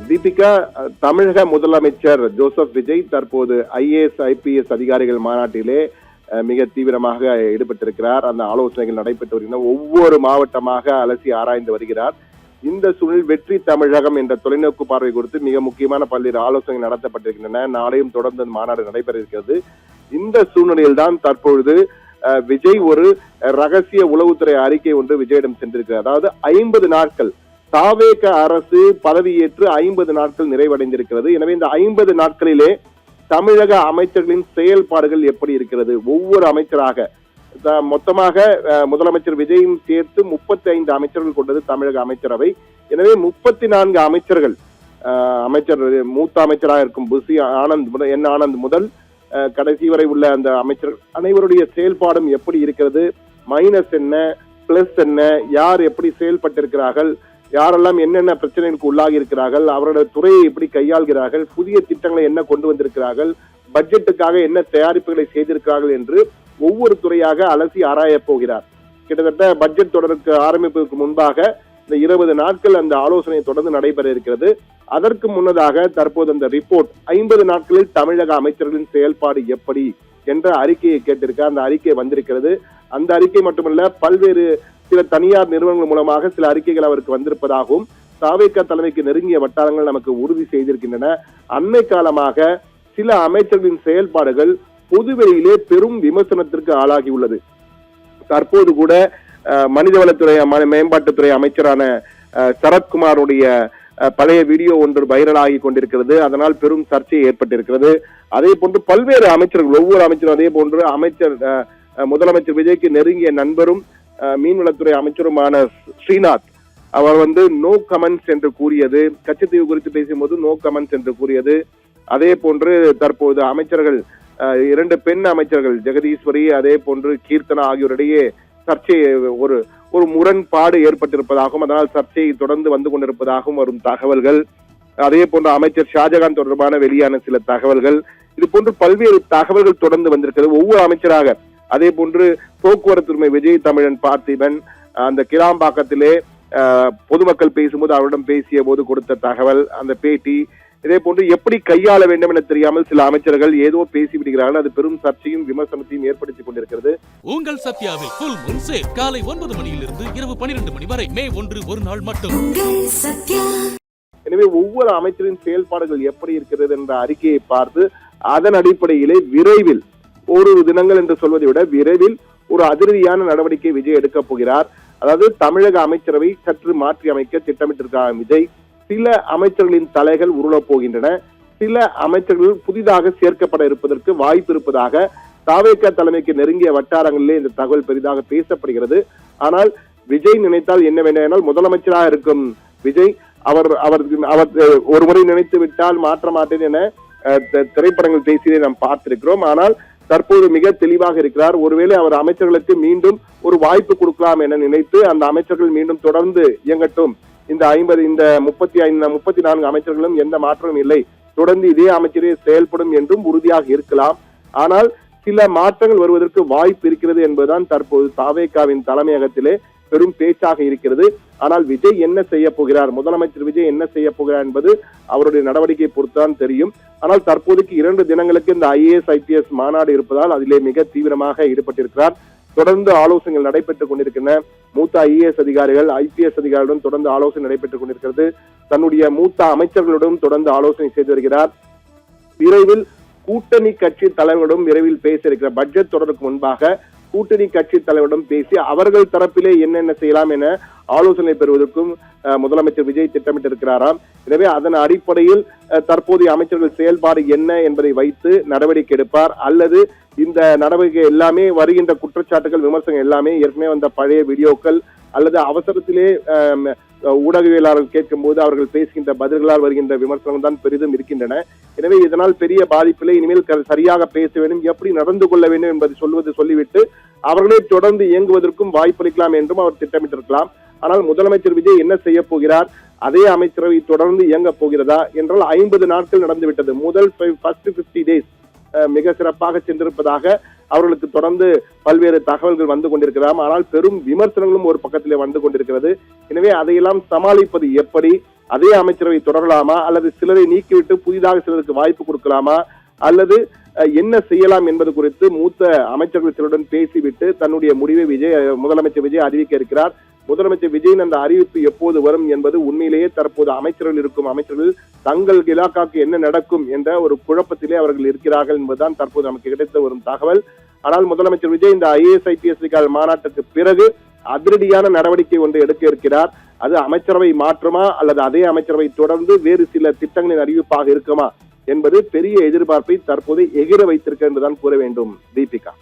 தீபிகா, தமிழக முதலமைச்சர் ஜோசப் விஜய் தற்போது IAS IPS அதிகாரிகள் மாநாட்டிலே மிக தீவிரமாக ஈடுபட்டிருக்கிறார். அந்த ஆலோசனைகள் நடைபெற்று வருகின்றன. ஒவ்வொரு மாவட்டமாக அலசி ஆராய்ந்து வருகிறார். இந்த சூழலில் வெற்றி தமிழகம் என்ற தொலைநோக்கு பார்வை குறித்து மிக முக்கியமான பல்வேறு ஆலோசனைகள் நடத்தப்பட்டிருக்கின்றன. நாளையும் தொடர்ந்து மாநாடு நடைபெற இருக்கிறது. இந்த சூழ்நிலையில் தான் தற்பொழுது விஜய் ஒரு ரகசிய உளவுத்துறை அறிக்கை ஒன்று விஜயிடம் சென்றிருக்கிறார். அதாவது 50 நாட்கள் தாவேக அரசு பதவியேற்று 50 நாட்கள் நிறைவடைந்திருக்கிறது. எனவே இந்த 50 நாட்களிலே தமிழக அமைச்சர்களின் செயல்பாடுகள் எப்படி இருக்கிறது, ஒவ்வொரு அமைச்சராக மொத்தமாக முதலமைச்சர் விஜயும் சேர்த்து 35 அமைச்சர்கள் கொண்டது தமிழக அமைச்சரவை. எனவே 34 அமைச்சர்கள், அமைச்சர் மூத்த அமைச்சராக இருக்கும் புசி ஆனந்த் ஆனந்த் முதல் கடைசி வரை உள்ள அந்த அமைச்சர்கள் அனைவருடைய செயல்பாடும் எப்படி இருக்கிறது, மைனஸ் என்ன, பிளஸ் என்ன, யார் எப்படி செயல்பட்டிருக்கிறார்கள், யாரெல்லாம் என்னென்ன பிரச்சனைகளுக்கு உள்ளாகி இருக்கிறார்கள், அவருடைய துறையை எப்படி கையாள்கிறார்கள், புதிய திட்டங்களை என்ன கொண்டு வந்திருக்கிறார்கள், பட்ஜெட்டுக்காக என்ன தயாரிப்புகளை செய்திருக்கிறார்கள் என்று ஒவ்வொரு துறையாக அலசி ஆராய போகிறார். கிட்டத்தட்ட பட்ஜெட் தொடருக்கு ஆரம்பிப்பதற்கு முன்பாக இந்த 20 நாட்கள் அந்த ஆலோசனை தொடர்ந்து நடைபெற இருக்கிறது. அதற்கு முன்னதாக தற்போது அந்த ரிப்போர்ட் 50 நாட்களில் தமிழக அமைச்சர்களின் செயல்பாடு எப்படி என்ற அறிக்கையை கேட்டிருக்க அந்த அறிக்கை வந்திருக்கிறது. அந்த அறிக்கை மட்டுமல்ல, பல்வேறு சில தனியார் நிறுவனங்கள் மூலமாக சில அறிக்கைகள் அவருக்கு வந்திருப்பதாகவும் தாவேகா தலைமைக்கு நெருங்கிய வட்டாரங்கள் நமக்கு உறுதி செய்திருக்கின்றன. அண்மை காலமாக சில அமைச்சர்களின் செயல்பாடுகள் பொதுவெளியிலே பெரும் விமர்சனத்திற்கு ஆளாகி உள்ளது. தற்போது கூட மனிதவளத்துறை மேம்பாட்டுத்துறை அமைச்சரான சரத்குமாருடைய பழைய வீடியோ ஒன்று வைரலாகி கொண்டிருக்கிறது. அதனால் பெரும் சர்ச்சை ஏற்பட்டிருக்கிறது. அதே போன்று பல்வேறு அமைச்சர்கள், ஒவ்வொரு அமைச்சரும் அதே போன்று முதலமைச்சர் விஜய்க்கு நெருங்கிய நண்பரும் மீன்வளத்துறை அமைச்சருமான ஸ்ரீநாத் அவர் நோ கமெண்ட்ஸ் என்று கூறியது, கச்சத்தீவு குறித்து பேசும்போது நோ கமெண்ட்ஸ் என்று கூறியது. அதே போன்று தற்போது அமைச்சர்கள் 2 பெண் அமைச்சர்கள் ஜெகதீஸ்வரி அதே போன்று கீர்த்தனா ஆகியோரிடையே சர்ச்சை ஒரு முரண்பாடு ஏற்பட்டிருப்பதாகவும் அதனால் சர்ச்சை தொடர்ந்து வந்து கொண்டிருப்பதாகவும் வரும் தகவல்கள், அதே போன்று அமைச்சர் ஷாஜகான் தொடர்பான வெளியான சில தகவல்கள், இது போன்று பல்வேறு தகவல்கள் தொடர்ந்து வந்திருக்கிறது ஒவ்வொரு அமைச்சராக. அதே போன்று போக்குவரத்து விஜய் தமிழன் பார்த்திபன் அந்த கிளாம்பாக்கத்திலே பொதுமக்கள் பேசும்போது அவரிடம் பேசிய போது கொடுத்த தகவல், அந்த பேட்டி, இதே போன்று எப்படி கையாள வேண்டும் என தெரியாமல் சில அமைச்சர்கள் ஏதோ பேசிவிடுகிறார்கள். அது பெரும் சர்ச்சையும் விமர்சனத்தையும் ஏற்படுத்திக் கொண்டிருக்கிறது. உங்கள் சத்யாவில் ஃபுல் மூன் சேல் காலை 9 மணியிலிருந்து இரவு 12 மணி வரை மே 1 ஒரு நாள் மட்டும். எனவே ஒவ்வொரு அமைச்சரின் செயல்பாடுகள் எப்படி இருக்கிறது என்ற அறிக்கையை பார்த்து அதன் அடிப்படையிலே விரைவில் ஒரு தினங்கள் என்று சொல்வதை விட விரைவில் ஒரு அதிரடியான நடவடிக்கை விஜய் எடுக்க போகிறார். அதாவது தமிழக அமைச்சரவை சற்று மாற்றி அமைக்க திட்டமிட்டிருக்கிறார் விஜய். சில அமைச்சர்களின் தலைகள் உருளப் போகின்றன. சில அமைச்சர்கள் புதிதாக சேர்க்கப்பட இருப்பதற்கு வாய்ப்பு இருப்பதாக தாவேகா தலைமைக்கு நெருங்கிய வட்டாரங்களிலே இந்த தகவல் பெரிதாக பேசப்படுகிறது. ஆனால் விஜய் நினைத்தால் என்ன வேண்டால் முதலமைச்சராக இருக்கும் விஜய் அவர் ஒரு முறை நினைத்து விட்டால் மாற்ற மாட்டேன் என திரைப்படங்கள் பேசியதை நாம் பார்த்திருக்கிறோம். ஆனால் தற்போது மிக தெளிவாக இருக்கிறார். ஒருவேளை அவர் அமைச்சர்களுக்கு மீண்டும் ஒரு வாய்ப்பு கொடுக்கலாம் என நினைத்து அந்த அமைச்சர்கள் மீண்டும் தொடர்ந்து இயங்கட்டும், இந்த 34 அமைச்சர்களும் எந்த மாற்றமும் இல்லை, தொடர்ந்து இதே அமைச்சரே செயல்படும் என்றும் உறுதியாக இருக்கலாம். ஆனால் சில மாற்றங்கள் வருவதற்கு வாய்ப்பு இருக்கிறது என்பதுதான் தற்போது தாவேகாவின் தலைமையகத்திலே பெரும் பேச்சாக இருக்கிறது. ஆனால் விஜய் என்ன செய்ய போகிறார், முதலமைச்சர் விஜய் என்ன செய்ய போகிறார் என்பது அவருடைய நடவடிக்கை பொறுத்துதான் தெரியும். ஆனால் தற்போதைக்கு 2 தினங்களுக்கு இந்த IAS IPS மாநாடு இருப்பதால் அதிலே மிக தீவிரமாக ஈடுபட்டிருக்கிறார். தொடர்ந்து ஆலோசனைகள் நடைபெற்றுக் கொண்டிருக்கின்றன. மூத்த IAS அதிகாரிகள் IPS அதிகாரிகளுடன் தொடர்ந்து ஆலோசனை நடைபெற்றுக் கொண்டிருக்கிறது. தன்னுடைய மூத்த அமைச்சர்களுடன் தொடர்ந்து ஆலோசனை செய்து வருகிறார். விரைவில் கூட்டணி கட்சி தலைவர்களுடன் விரைவில் பேச இருக்கிற பட்ஜெட் தொடருக்கு முன்பாக கூட்டணி கட்சி தலைவரிடம் பேசி அவர்கள் தரப்பிலே என்னென்ன செய்யலாம் என ஆலோசனை பெறுவதற்கும் முதலமைச்சர் விஜய் திட்டமிட்டிருக்கிறாராம். எனவே அதன் அடிப்படையில் தற்போதைய அமைச்சர்கள் செயல்பாடு என்ன என்பதை வைத்து நடவடிக்கை எடுப்பார். அல்லது இந்த நடவடிக்கை எல்லாமே வருகின்ற குற்றச்சாட்டுகள் விமர்சனங்கள் எல்லாமே ஏற்கனவே வந்த பழைய வீடியோக்கள் அல்லது அவசரத்திலே ஊடகவியலாளர்கள் கேட்கும் போது அவர்கள் பேசுகின்ற பதில்களால் வருகின்ற விமர்சனங்கள் தான் பெரிதும் இருக்கின்றன. எனவே இதனால் பெரிய பாதிப்பில்லை. இனிமேல் சரியாக பேச வேண்டும், எப்படி நடந்து கொள்ள வேண்டும் என்பதை சொல்லிவிட்டு அவர்களே தொடர்ந்து இயங்குவதற்கும் வாய்ப்பளிக்கலாம் என்றும் அவர் திட்டமிட்டிருக்கலாம். ஆனால் முதலமைச்சர் விஜய் என்ன செய்ய போகிறார், அதே அமைச்சரவை தொடர்ந்து இயங்க போகிறதா என்றால் 50 நாட்கள் நடந்துவிட்டது. முதல் 50 days மிக சிறப்பாக சென்றிருப்பதாக அவர்களுக்கு தொடர்ந்து பல்வேறு தகவல்கள் வந்து கொண்டிருக்கலாம். ஆனால் பெரும் விமர்சனங்களும் ஒரு பக்கத்திலே வந்து கொண்டிருக்கிறது. எனவே அதையெல்லாம் சமாளிப்பது எப்படி? அதே அமைச்சரவை தொடரலாமா, அல்லது சிலரை நீக்கிவிட்டு புதிதாக சிலருக்கு வாய்ப்பு கொடுக்கலாமா, அல்லது என்ன செய்யலாம் என்பது குறித்து மூத்த அமைச்சர்கள் சிலருடன் பேசிவிட்டு தன்னுடைய முடிவை முதலமைச்சர் விஜய் அறிவிக்க இருக்கிறார். முதலமைச்சர் விஜயின் அந்த அறிவிப்பு எப்போது வரும் என்பது உண்மையிலேயே தற்போது அமைச்சர்கள் தங்கள் இலாக்காக்கு என்ன நடக்கும் என்ற ஒரு குழப்பத்திலே அவர்கள் இருக்கிறார்கள் என்பதுதான் தற்போது நமக்கு கிடைத்த வரும் தகவல். ஆனால் முதலமைச்சர் விஜய் இந்த IAS IPS அதிகாரிகள் மாநாட்டுக்கு பிறகு அதிரடியான நடவடிக்கை ஒன்று எடுக்க இருக்கிறார். அது அமைச்சரவை மாற்றுமா, அல்லது அதே அமைச்சரவை தொடர்ந்து வேறு சில திட்டங்களின் அறிவிப்பாக இருக்குமா என்பது பெரிய எதிர்பார்ப்பை தற்போது எகிர வைத்திருக்க என்றுதான் கூற வேண்டும். தீபிகா.